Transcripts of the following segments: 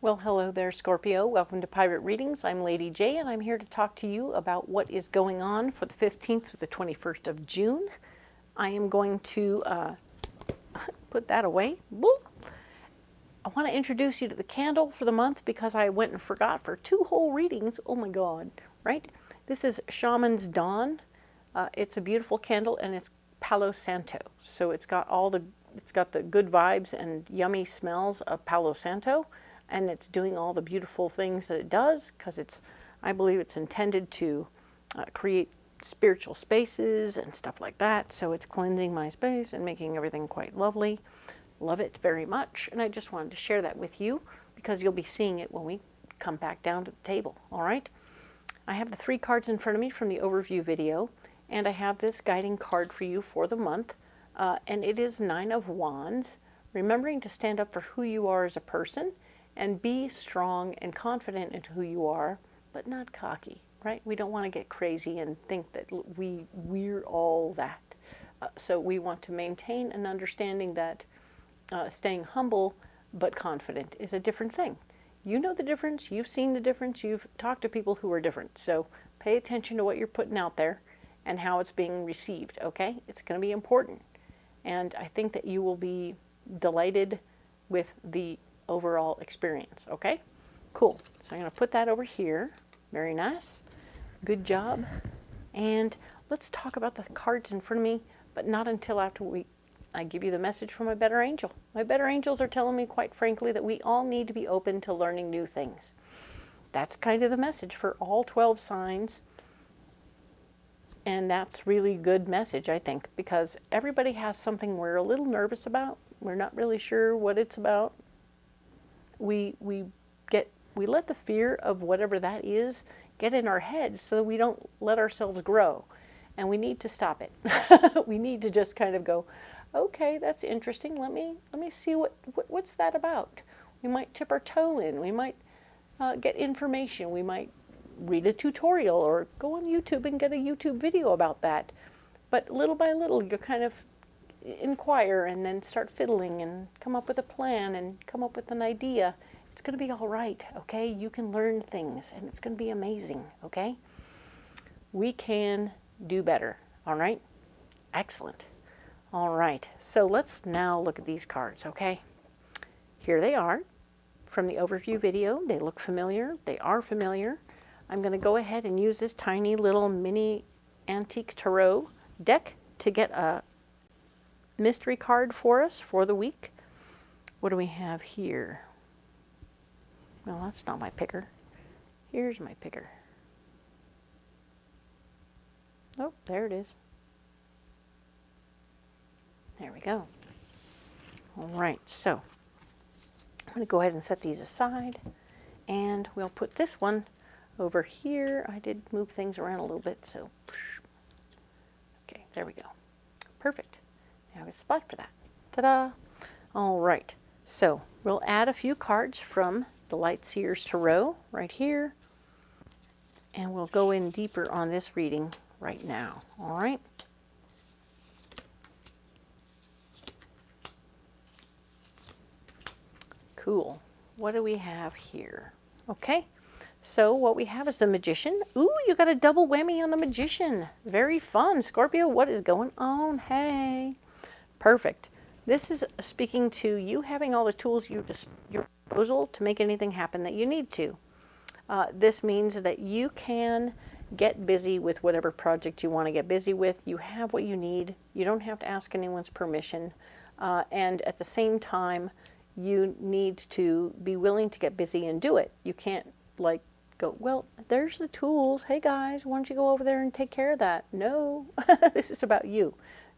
Well, hello there, Scorpio. Welcome to Pirate Readings. I'm Lady J, and I'm here to talk to you about what is going on for the 15th through the 21st of June. I am going to put that away. Boop. I want to introduce you to the candle for the month because I went and forgot for 2 whole readings. Oh my God, right? This is Shaman's Dawn. It's a beautiful candle, and it's Palo Santo. So it's got the good vibes and yummy smells of Palo Santo. And it's doing all the beautiful things that it does because I believe it's intended to create spiritual spaces and stuff like that. So it's cleansing my space and making everything quite lovely. Love it very much. And I just wanted to share that with you because you'll be seeing it when we come back down to the table. All right. I have the 3 cards in front of me from the overview video, and I have this guiding card for you for the month. And it is 9 of Wands, remembering to stand up for who you are as a person and be strong and confident in who you are, but not cocky, right? We don't want to get crazy and think that we're all that. So we want to maintain an understanding that staying humble but confident is a different thing. You know the difference, you've seen the difference, you've talked to people who are different. So pay attention to what you're putting out there and how it's being received, okay? It's going to be important. And I think that you will be delighted with the overall experience. Okay, cool. So I'm going to put that over here. Very nice. Good job. And let's talk about the cards in front of me, but not until after I give you the message from my better angel. My better angels are telling me, quite frankly, that we all need to be open to learning new things. That's kind of the message for all 12 signs. And that's really good message, I think, because everybody has something we're a little nervous about. We're not really sure what it's about. We let the fear of whatever that is get in our heads so that we don't let ourselves grow, and we need to stop it. We need to just kind of go, okay, that's interesting. Let me see what's that about. We might tip our toe in. We might get information. We might read a tutorial or go on YouTube and get a YouTube video about that. But little by little, you kind of inquire and then start fiddling and come up with a plan and come up with an idea. It's going to be all right, okay? You can learn things and it's going to be amazing, okay? We can do better, all right? Excellent. All right, so let's now look at these cards, okay? Here they are from the overview video. They look familiar. They are familiar. I'm going to go ahead and use this tiny little mini antique tarot deck to get a mystery card for us for the week. What do we have here? Well, that's not my picker. Here's my picker. Oh, there it is. There we go. All right, so I'm going to go ahead and set these aside, and we'll put this one over here. I did move things around a little bit, so okay, there we go. Perfect. I have a spot for that. Ta-da! All right, so we'll add a few cards from the Light Seers Tarot right here, and we'll go in deeper on this reading right now. All right. Cool. What do we have here? Okay, so what we have is the Magician. Ooh, you got a double whammy on the Magician. Very fun. Scorpio, what is going on? Hey. Perfect. This is speaking to you having all the tools at your disposal to make anything happen that you need to. This means that you can get busy with whatever project you want to get busy with. You have what you need. You don't have to ask anyone's permission. And at the same time, you need to be willing to get busy and do it. You can't like go, well, there's the tools. Hey guys, why don't you go over there and take care of that? No, this is about you.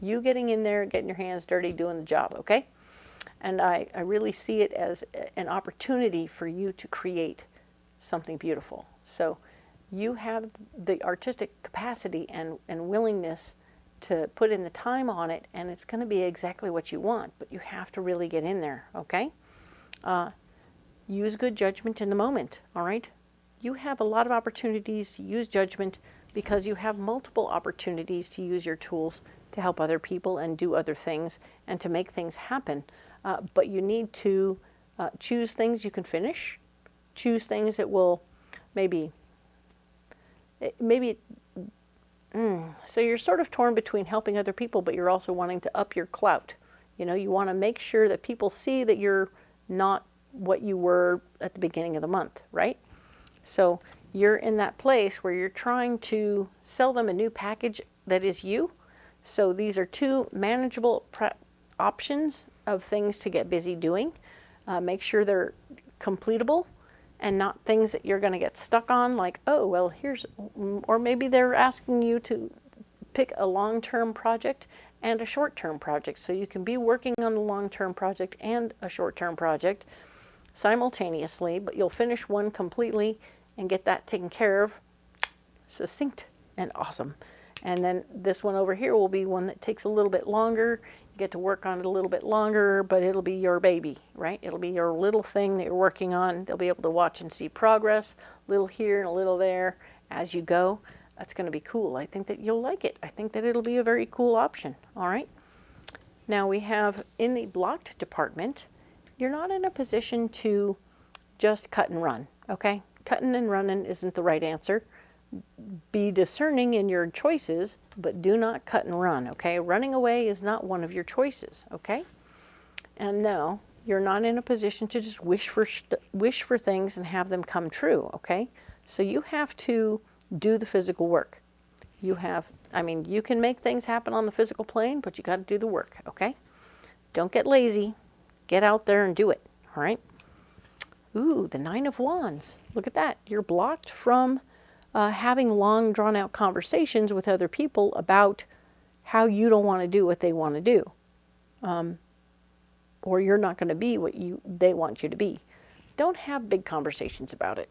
You getting in there, getting your hands dirty, doing the job, okay? And I really see it as an opportunity for you to create something beautiful. So you have the artistic capacity and willingness to put in the time on it, and it's going to be exactly what you want, but you have to really get in there, okay? Use good judgment in the moment, all right? You have a lot of opportunities to use judgment because you have multiple opportunities to use your tools to help other people and do other things and to make things happen. But you need to choose things you can finish choose things that will maybe, so you're sort of torn between helping other people, but you're also wanting to up your clout. You know, you want to make sure that people see that you're not what you were at the beginning of the month, right? So you're in that place where you're trying to sell them a new package that is you. So these are two manageable options of things to get busy doing. Make sure they're completable and not things that you're going to get stuck on, like, oh, well, here's, or maybe they're asking you to pick a long-term project and a short-term project. So you can be working on the long-term project and a short-term project simultaneously, but you'll finish one completely and get that taken care of, succinct and awesome. And then this one over here will be one that takes a little bit longer. You get to work on it a little bit longer, but it'll be your baby, right? It'll be your little thing that you're working on. They'll be able to watch and see progress, a little here and a little there as you go. That's going to be cool. I think that you'll like it. I think that it'll be a very cool option. All right. Now we have in the blocked department, you're not in a position to just cut and run, okay? Cutting and running isn't the right answer. Be discerning in your choices, but do not cut and run, okay? Running away is not one of your choices, okay? And no, you're not in a position to just wish for things and have them come true, okay? So you have to do the physical work. You have, I mean, you can make things happen on the physical plane, but you got to do the work, okay? Don't get lazy. Get out there and do it, all right? Ooh, the 9 of Wands. Look at that. You're blocked from having long, drawn-out conversations with other people about how you don't want to do what they want to do. Or you're not going to be what they want you to be. Don't have big conversations about it.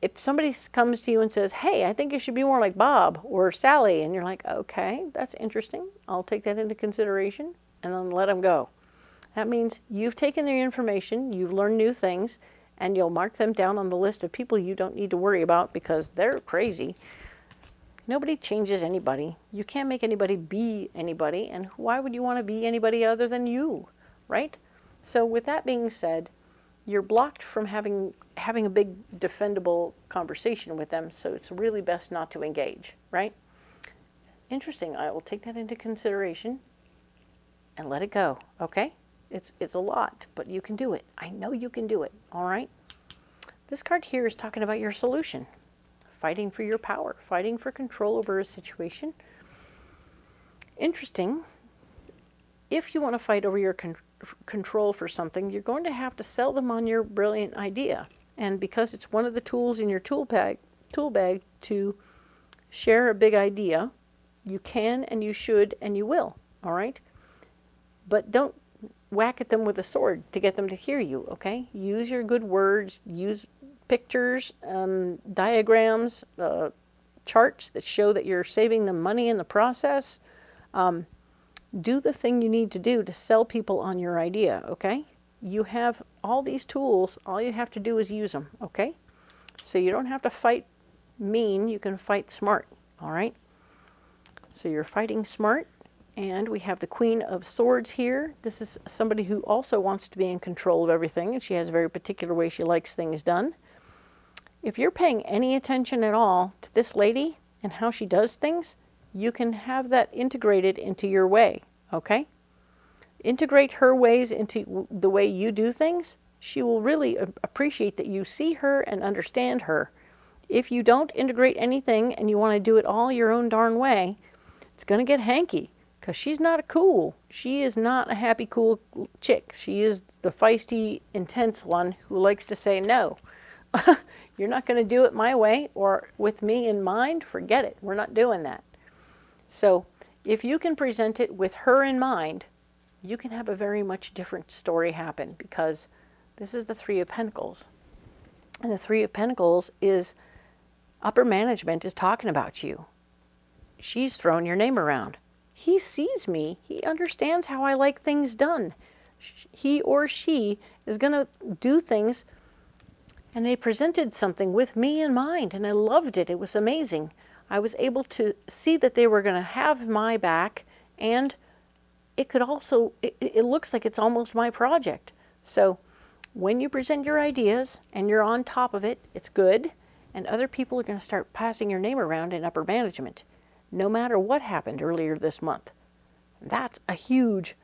If somebody comes to you and says, hey, I think you should be more like Bob or Sally, and you're like, okay, that's interesting. I'll take that into consideration, and then let them go. That means you've taken their information, you've learned new things, and you'll mark them down on the list of people you don't need to worry about because they're crazy. Nobody changes anybody. You can't make anybody be anybody, and why would you want to be anybody other than you, right? So with that being said, you're blocked from having a big defendable conversation with them, so it's really best not to engage, right? Interesting. I will take that into consideration and let it go, okay? It's a lot, but you can do it. I know you can do it, all right? This card here is talking about your solution, fighting for your power, fighting for control over a situation. Interesting. If you want to fight over your control for something, you're going to have to sell them on your brilliant idea. And because it's one of the tools in your tool bag to share a big idea, you can and you should and you will, all right? But don't whack at them with a sword to get them to hear you, okay? Use your good words, use pictures, diagrams, charts that show that you're saving them money in the process. Do the thing you need to do to sell people on your idea, okay? You have all these tools. All you have to do is use them, okay? So you don't have to fight mean. You can fight smart, all right? So you're fighting smart. And we have the Queen of Swords here. This is somebody who also wants to be in control of everything, and she has a very particular way she likes things done. If you're paying any attention at all to this lady and how she does things, you can have that integrated into your way, okay? Integrate her ways into the way you do things. She will really appreciate that you see her and understand her. If you don't integrate anything and you want to do it all your own darn way, it's going to get hanky. Because she's not cool. She is not a happy, cool chick. She is the feisty, intense one who likes to say, no, you're not going to do it my way or with me in mind. Forget it. We're not doing that. So if you can present it with her in mind, you can have a very much different story happen, because this is the Three of Pentacles. And the Three of Pentacles is upper management is talking about you. She's throwing your name around. He sees me. He understands how I like things done. He or she is going to do things, and they presented something with me in mind, and I loved it. It was amazing. I was able to see that they were going to have my back, and it could also, it looks like it's almost my project. So when you present your ideas and you're on top of it, it's good, and other people are going to start passing your name around in upper management, no matter what happened earlier this month. That's a huge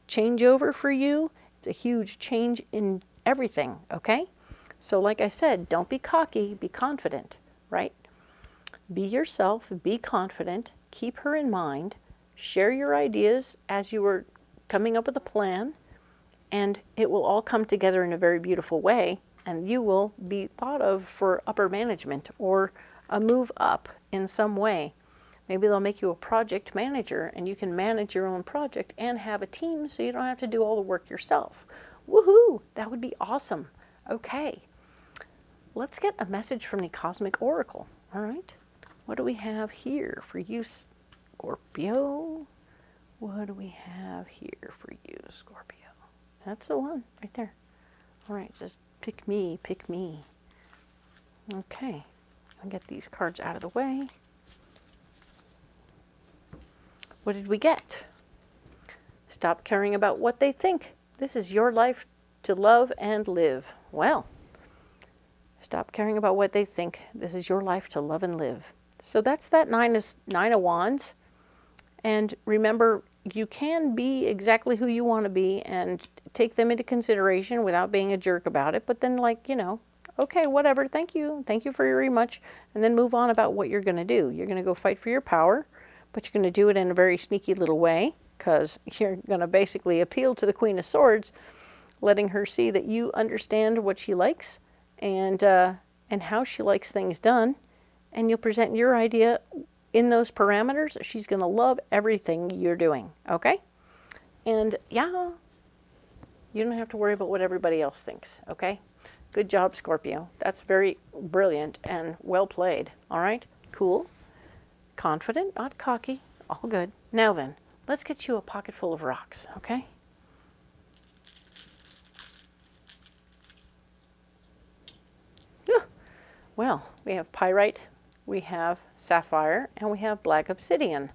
changeover for you. It's a huge change in everything, okay? So like I said, don't be cocky, be confident, right? Be yourself, be confident, keep her in mind, share your ideas as you were coming up with a plan, and it will all come together in a very beautiful way, and you will be thought of for upper management or a move up in some way. Maybe they'll make you a project manager and you can manage your own project and have a team so you don't have to do all the work yourself. Woohoo! That would be awesome. Okay, let's get a message from the Cosmic Oracle. All right, what do we have here for you, Scorpio? What do we have here for you, Scorpio? That's the one right there. All right, it says pick me, pick me. Okay, I'll get these cards out of the way. What did we get? Stop caring about what they think. This is your life to love and live. Well, stop caring about what they think. This is your life to love and live. So that's that nine of Wands. And remember, you can be exactly who you want to be and take them into consideration without being a jerk about it. But then, like, you know, okay, whatever, thank you very much. And then move on about what you're going to do. You're going to go fight for your power, but you're going to do it in a very sneaky little way, because you're going to basically appeal to the Queen of Swords, letting her see that you understand what she likes and how she likes things done. And you'll present your idea in those parameters. She's going to love everything you're doing, okay? And yeah, you don't have to worry about what everybody else thinks, okay? Good job, Scorpio. That's very brilliant and well played, all right? Cool. Confident, not cocky, all good. Now then, let's get you a pocket full of rocks, okay? Well, we have pyrite, we have sapphire, and we have black obsidian.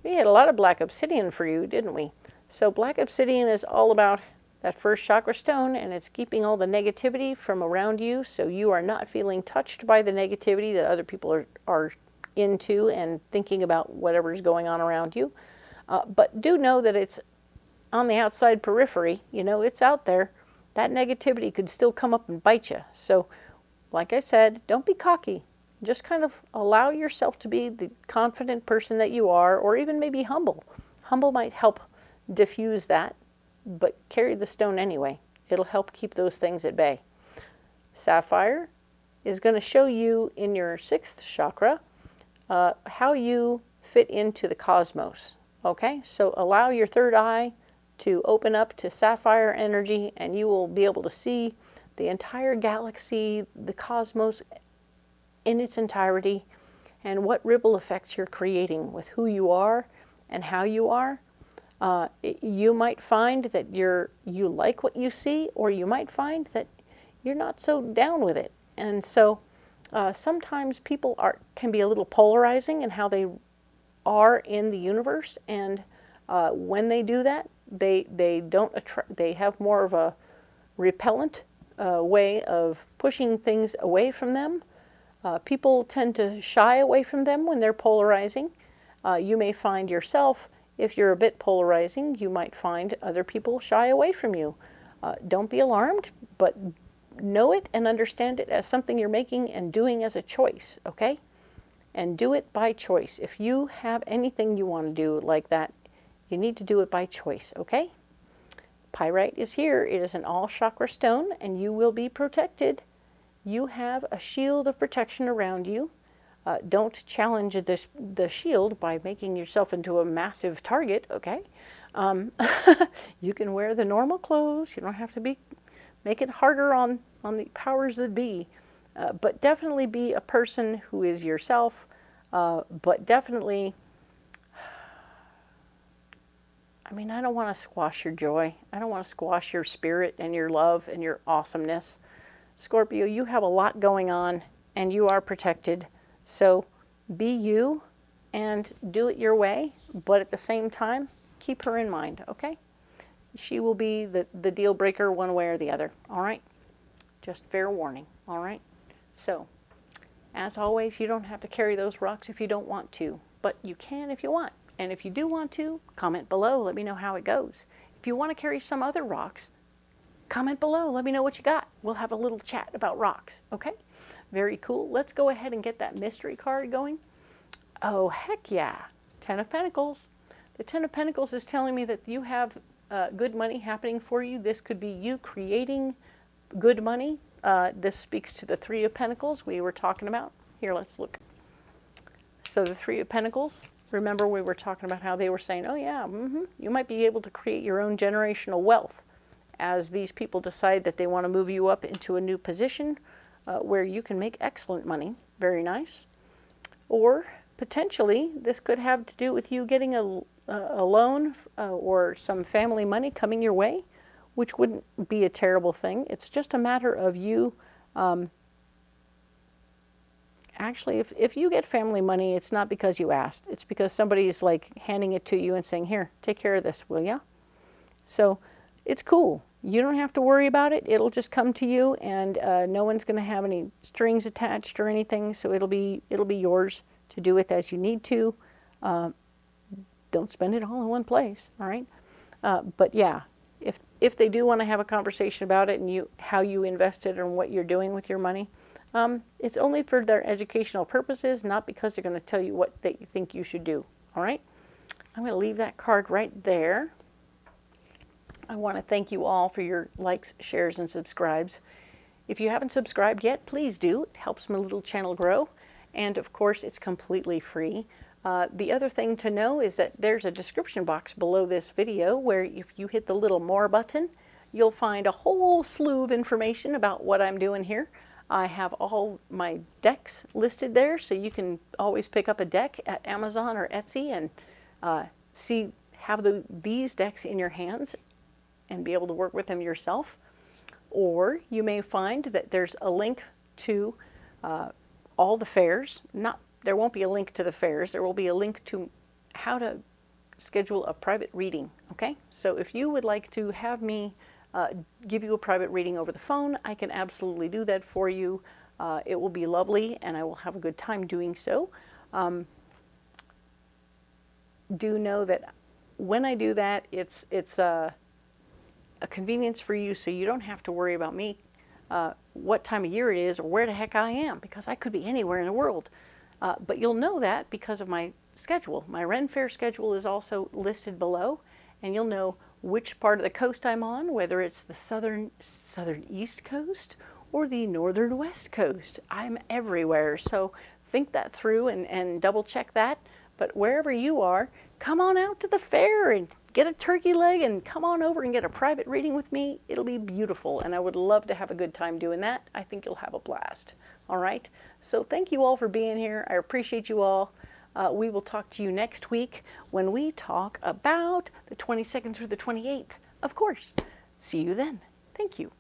We had a lot of black obsidian for you, didn't we? So black obsidian is all about that first chakra stone, and it's keeping all the negativity from around you, so you are not feeling touched by the negativity that other people are into and thinking about whatever's going on around you. But do know that it's on the outside periphery. You know, it's out there. That negativity could still come up and bite you. So, like I said, don't be cocky. Just kind of allow yourself to be the confident person that you are, or even maybe humble. Humble might help diffuse that, but carry the stone anyway. It'll help keep those things at bay. Sapphire is going to show you in your 6th chakra how you fit into the cosmos, okay? So allow your third eye to open up to sapphire energy, and you will be able to see the entire galaxy, the cosmos in its entirety, and what ripple effects you're creating with who you are and how you are. You might find that you like what you see, or you might find that you're not so down with it. And so sometimes people can be a little polarizing in how they are in the universe, and when they do that, they have more of a repellent way of pushing things away from them. People tend to shy away from them when they're polarizing. You may find yourself, if you're a bit polarizing, you might find other people shy away from you. Don't be alarmed, but know it and understand it as something you're making and doing as a choice, okay? And do it by choice. If you have anything you want to do like that, you need to do it by choice, okay? Pyrite is here. It is an all-chakra stone, and you will be protected. You have a shield of protection around you. Don't challenge the shield by making yourself into a massive target, okay? You can wear the normal clothes. You don't have to make it harder on the powers that be. But definitely be a person who is yourself. But definitely, I mean, I don't want to squash your joy. I don't want to squash your spirit and your love and your awesomeness. Scorpio, you have a lot going on, and you are protected. So be you and do it your way, but at the same time, keep her in mind, okay? she will be the deal breaker one way or the other. All right? Just fair warning. All right? So, as always, you don't have to carry those rocks if you don't want to, but you can if you want. And if you do want to, comment below. Let me know how it goes. If you want to carry some other rocks, comment below. Let me know what you got. We'll have a little chat about rocks. Okay? Very cool. Let's go ahead and get that mystery card going. Oh, heck yeah. 10 of Pentacles. The 10 of Pentacles is telling me that you have good money happening for you. This could be you creating good money. This speaks to the 3 of Pentacles we were talking about. Here, let's look. So the 3 of Pentacles, remember we were talking about how they were saying, oh yeah, you might be able to create your own generational wealth as these people decide that they want to move you up into a new position where you can make excellent money. Very nice. Or potentially this could have to do with you getting a loan or some family money coming your way, which wouldn't be a terrible thing. It's just a matter of you, actually, if you get family money, it's not because you asked. It's because somebody's like handing it to you and saying, here, take care of this, will ya? So it's cool. You don't have to worry about it. It'll just come to you, and no one's going to have any strings attached or anything, so it'll be yours to do with as you need to. Don't spend it all in one place, all right? But yeah, if they do want to have a conversation about it and how you invested and what you're doing with your money, it's only for their educational purposes, not because they're going to tell you what they think you should do, all right? I'm going to leave that card right there. I want to thank you all for your likes, shares, and subscribes. If you haven't subscribed yet, please do. It helps my little channel grow. And of course, it's completely free. The other thing to know is that there's a description box below this video where if you hit the little more button, you'll find a whole slew of information about what I'm doing here. I have all my decks listed there, so you can always pick up a deck at Amazon or Etsy and have these decks in your hands and be able to work with them yourself. Or you may find that there's a link to all the fairs. There won't be a link to the fairs. There will be a link to how to schedule a private reading, okay? So if you would like to have me give you a private reading over the phone, I can absolutely do that for you. It will be lovely, and I will have a good time doing so. Do know that when I do that, it's a convenience for you, so you don't have to worry about me what time of year it is or where the heck I am, because I could be anywhere in the world. But you'll know that because of my schedule. My Ren Fair schedule is also listed below, and you'll know which part of the coast I'm on, whether it's the southern east coast or the northern west coast. I'm everywhere, so think that through and double check that. But wherever you are, come on out to the fair and get a turkey leg and come on over and get a private reading with me. It'll be beautiful, and I would love to have a good time doing that. I think you'll have a blast. All right? So thank you all for being here. I appreciate you all. We will talk to you next week when we talk about the 22nd through the 28th. Of course. See you then. Thank you.